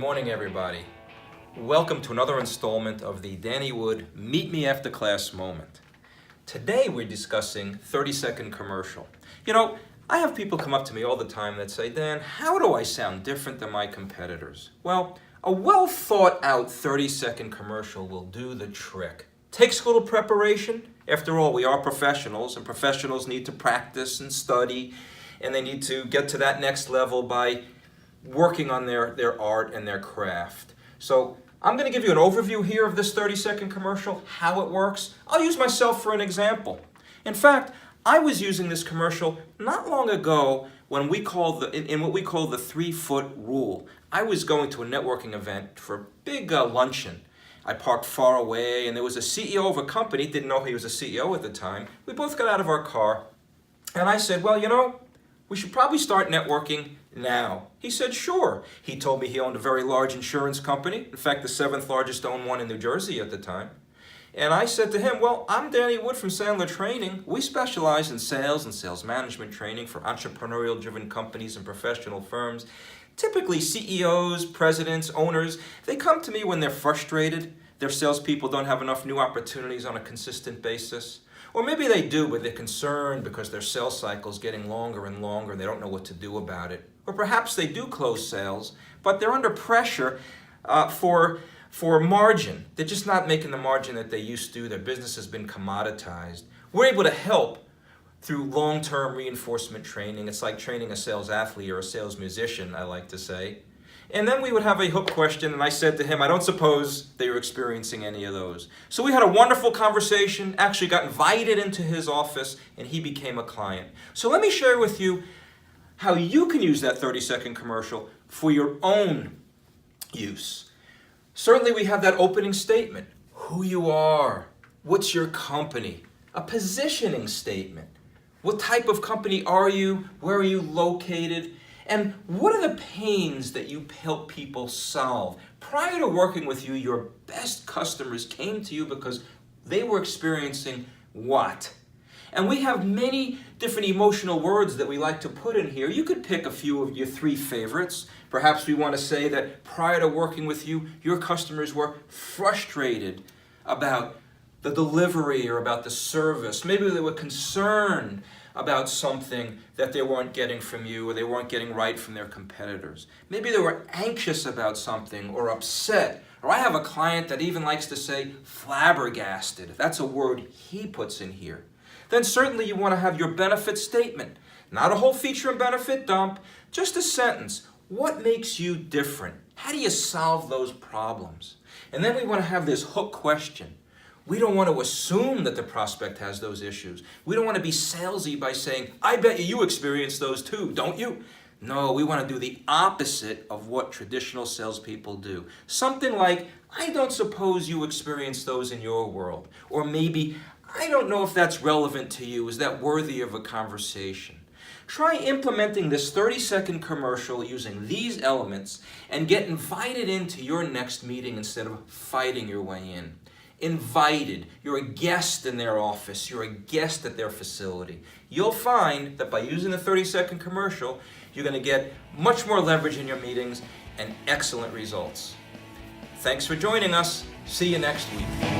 morning, everybody. Welcome to another installment of the Danny Wood Meet Me After Class moment. Today we're discussing 30-second commercial. You know, I have people come up to me all the time that say, Dan, how do I sound different than my competitors? Well, a well thought out 30-second commercial will do the trick. Takes a little preparation. After all, we are professionals, and professionals need to practice and study, and they need to get to that next level by working on their art and their craft. So I'm going to give you an overview here of this 30-second commercial, how it works. I'll use myself for an example. In fact, I was using this commercial not long ago when we call in what we call the 3-foot rule. I was going to a networking event for a big luncheon. I parked far away, and there was a CEO of a company, didn't know he was a CEO at the time. We both got out of our car, and I said, well, you know, we should probably start networking now. He said, sure. He told me he owned a very large insurance company, in fact, the 7th largest owned one in New Jersey at the time. And I said to him, well, I'm Danny Wood from Sandler Training. We specialize in sales and sales management training for entrepreneurial-driven companies and professional firms. Typically, CEOs, presidents, owners, they come to me when they're frustrated. Their salespeople don't have enough new opportunities on a consistent basis. Or maybe they do, but they're concerned because their sales cycle is getting longer and longer and they don't know what to do about it. Or perhaps they do close sales, but they're under pressure for margin. They're just not making the margin that they used to. Their business has been commoditized. We're able to help through long-term reinforcement training. It's like training a sales athlete or a sales musician, I like to say. And then we would have a hook question, and I said to him, I don't suppose they were experiencing any of those. So we had a wonderful conversation, actually got invited into his office, and he became a client. So let me share with you how you can use that 30-second commercial for your own use. Certainly we have that opening statement, who you are, what's your company, a positioning statement. What type of company are you? Where are you located? And what are the pains that you help people solve? Prior to working with you, your best customers came to you because they were experiencing what? And we have many different emotional words that we like to put in here. You could pick a few of your 3 favorites. Perhaps we want to say that prior to working with you, your customers were frustrated about the delivery or about the service. Maybe they were concerned about something that they weren't getting from you or they weren't getting right from their competitors. Maybe they were anxious about something or upset. Or I have a client that even likes to say flabbergasted. That's a word he puts in here. Then certainly you want to have your benefit statement. Not a whole feature and benefit dump, just a sentence. What makes you different? How do you solve those problems? And then we want to have this hook question. We don't want to assume that the prospect has those issues. We don't want to be salesy by saying, I bet you experience those too, don't you? No, we want to do the opposite of what traditional salespeople do. Something like, I don't suppose you experience those in your world. Or maybe, I don't know if that's relevant to you. Is that worthy of a conversation? Try implementing this 30-second commercial using these elements and get invited into your next meeting instead of fighting your way in. Invited. You're a guest in their office. You're a guest at their facility. You'll find that by using the 30-second commercial, you're going to get much more leverage in your meetings and excellent results. Thanks for joining us. See you next week.